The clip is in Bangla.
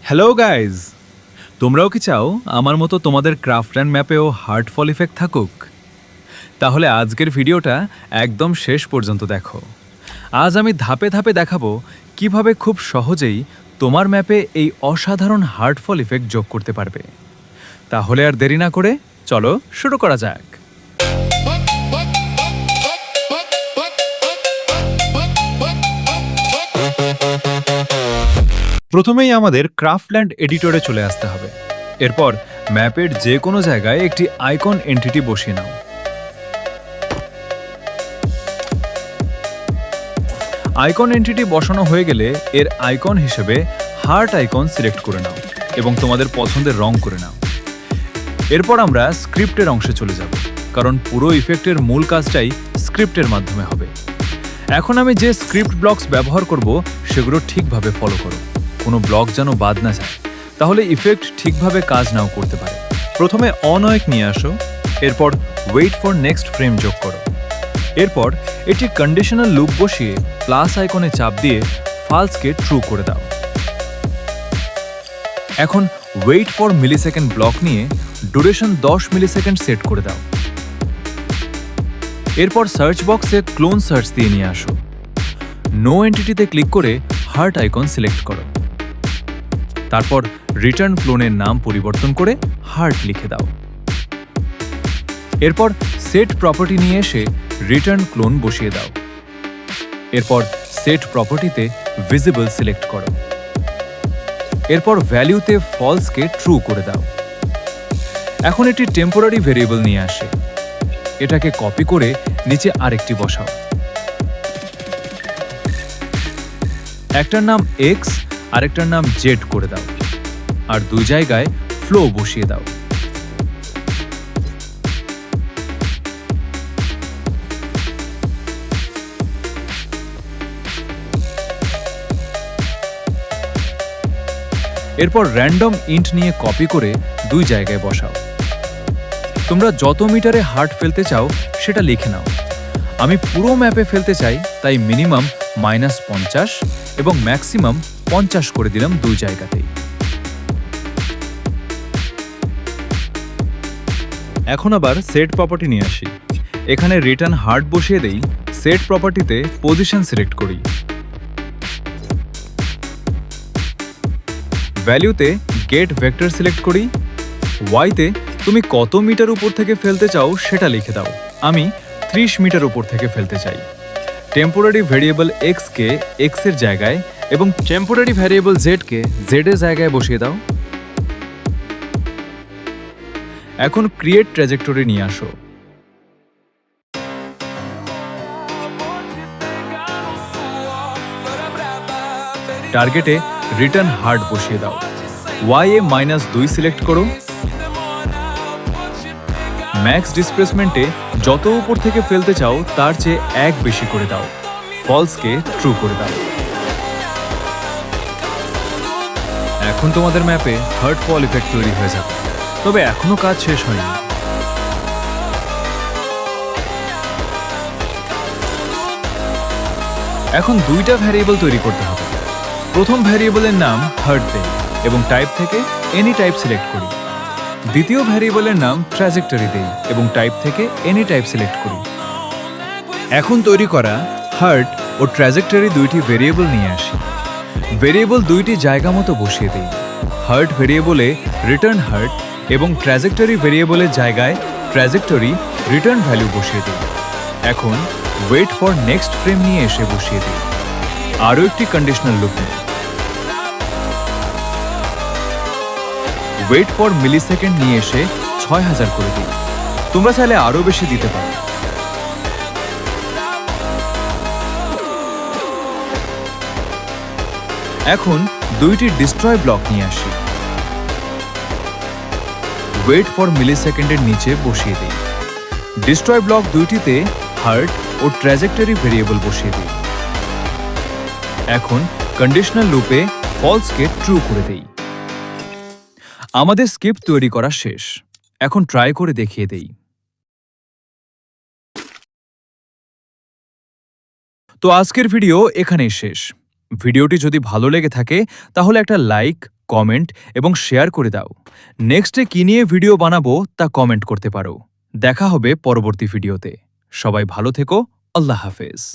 হ্যালো গাইজ, তোমরাও কি চাও আমার মতো তোমাদের ক্রাফট ম্যাপেও হার্টফল ইফেক্ট থাকুক? তাহলে আজকের ভিডিওটা একদম শেষ পর্যন্ত দেখো। আজ আমি ধাপে ধাপে দেখাবো কিভাবে খুব সহজেই তোমার ম্যাপে এই অসাধারণ হার্টফল ইফেক্ট যোগ করতে পারবে। তাহলে আর দেরি না করে চলো শুরু করা যাক। প্রথমেই আমাদের ক্রাফটল্যান্ড এডিটরে চলে আসতে হবে। এরপর ম্যাপের যে কোনো জায়গায় একটি আইকন এন্টিটি বসিয়ে নাও। আইকন এন্টিটি বসানো হয়ে গেলে এর আইকন হিসেবে হার্ট আইকন সিলেক্ট করে নাও এবং তোমাদের পছন্দের রং করে নাও। এরপর আমরা স্ক্রিপ্টের অংশে চলে যাব, কারণ পুরো ইফেক্টের মূল কাজটাই স্ক্রিপ্টের মাধ্যমে হবে। এখন আমি যে স্ক্রিপ্ট ব্লকস ব্যবহার করব সেগুলো ঠিকভাবে ফলো করো, কোনো ব্লক যেন বাদ না যায়, তাহলে ইফেক্ট ঠিকভাবে কাজ নাও করতে পারে। প্রথমে অন ওয়েক নিয়ে আসো, এরপর ওয়েট ফর নেক্সট ফ্রেম যোগ করো। এরপর এটি কন্ডিশনাল লুপ বসিয়ে প্লাস আইকনে চাপ দিয়ে ফালসকে ট্রু করে দাও। এখন ওয়েট ফর মিলিসেকেন্ড ব্লক নিয়ে ডিউরেশন 10 মিলিসেকেন্ড সেট করে দাও। এরপর সার্চ বক্সে ক্লোন সার্চ দিয়ে নিয়ে আসো। নো এন্টিটিতে ক্লিক করে হার্ট আইকন সিলেক্ট করো। তারপর রিটার্ন ক্লোনের নাম পরিবর্তন করে হার্ট লিখে দাও। এরপর সেট প্রপার্টি নিয়ে এসে রিটার্ন ক্লোন বসিয়ে দাও। এরপর সেট প্রপার্টিতে ভিজিবল সিলেক্ট করো। এরপর ভ্যালুতে ফলসকে ট্রু করে দাও। এখন এটি টেম্পোরারি ভেরিয়েবল নিয়ে আসে, এটাকে কপি করে নিচে আরেকটি বসাও। একটার নাম এক্স আরেকটার নাম জেড করে দাও, আর দুই জায়গায় ফ্লো বসিয়ে দাও। এরপর র্যান্ডম ইন্ট নিয়ে কপি করে দুই জায়গায় বসাও। তোমরা যত মিটারে হার্ট ফেলতে চাও সেটা লিখে নাও। আমি পুরো ম্যাপে ফেলতে চাই, তাই মিনিমাম -50 এবং ম্যাক্সিমাম 50 করে দিলাম দুই জায়গাতেই। এখন আবার সেট প্রপার্টি নিয়ে আসি। এখানে রিটার্ন হার্ট বসিয়ে দেই। সেট প্রপার্টিতে পজিশন সিলেক্ট করি। ভ্যালুতে গেট ভেক্টর সিলেক্ট করি। ওয়াইতে তুমি কত মিটার উপর থেকে ফেলতে চাও সেটা লিখে দাও। আমি 30 মিটার উপর থেকে ফেলতে চাই। টেম্পোরারি ভেরিয়েবল এক্স কে এক্স এর জায়গায় এবং টেম্পোরারি ভেরিয়েবল জেড কে জেড এর জায়গায় বসিয়ে দাও। এখন ক্রিয়েট ট্র্যাজেক্টরি নিয়ে আসো। টার্গেটে রিটার্ন হার্ট বসিয়ে দাও। ওয়াই এ -2 সিলেক্ট করো। ম্যাক্স ডিসপ্লেসমেন্টে যত উপর থেকে ফেলতে চাও তার চেয়ে 1 বেশি করে দাও। ফলসকে ট্রু করে দাও। এখন তোমাদের ম্যাপে হার্টফল ইফেক্ট তৈরি হয়ে যাবে, তবে এখনো কাজ শেষ হয়নি। এখন দুইটা ভ্যারিয়েবল তৈরি করতে হবে। প্রথম ভ্যারিয়েবলের নাম হার্ট দেই এবং টাইপ থেকে এনি টাইপ সিলেক্ট করি। দ্বিতীয় ভ্যারিয়েবলের নাম ট্র্যাজেক্টরি দেই এবং টাইপ থেকে এনি টাইপ সিলেক্ট করি। এখন তৈরি করা হার্ট ও ট্র্যাজেক্টরি দুইটি ভেরিয়েবল নিয়ে আসি। ভেরিয়েবল দুইটি জায়গা মতো বসিয়ে দিই। হার্ট ভেরিয়েবলে রিটার্ন হার্ট এবং ট্র্যাজেক্টরি ভেরিয়েবলের জায়গায় ট্র্যাজেক্টরি রিটার্ন ভ্যালু বসিয়ে দিই। এখন ওয়েট ফর নেক্সট ফ্রেম নিয়ে এসে বসিয়ে দিই। আরও একটি কন্ডিশনাল লুপ নিই। ওয়েট ফর মিলিসেকেন্ড নিয়ে এসে 6000 করে দিই। তোমরা চাইলে আরও বেশি দিতে পারো। এখন দুইটি ডিস্ট্রয় ব্লক নিয়ে আসি। ওয়েট ফর মিলিসেকেন্ডের নিচে বসিয়ে দিই। ডিস্ট্রয় ব্লক দুইটিতে হার্ট ও ট্র্যাজেক্টরি ভেরিয়েবল বসিয়ে দিই। এখন কন্ডিশনাল লুপে ফলসকে ট্রু করে দেই। আমাদের স্ক্রিপ্ট তৈরি করা শেষ। এখন ট্রাই করে দেখিয়ে দেই। তো আজকের ভিডিও এখানেই শেষ। ভিডিওটি যদি ভালো লেগে থাকে তাহলে একটা লাইক কমেন্ট এবং শেয়ার করে দাও। নেক্সটে কি নিয়ে ভিডিও বানাবো তা কমেন্ট করতে পারো। দেখা হবে পরবর্তী ভিডিওতে। সবাই ভালো থেকো। আল্লাহ হাফেজ।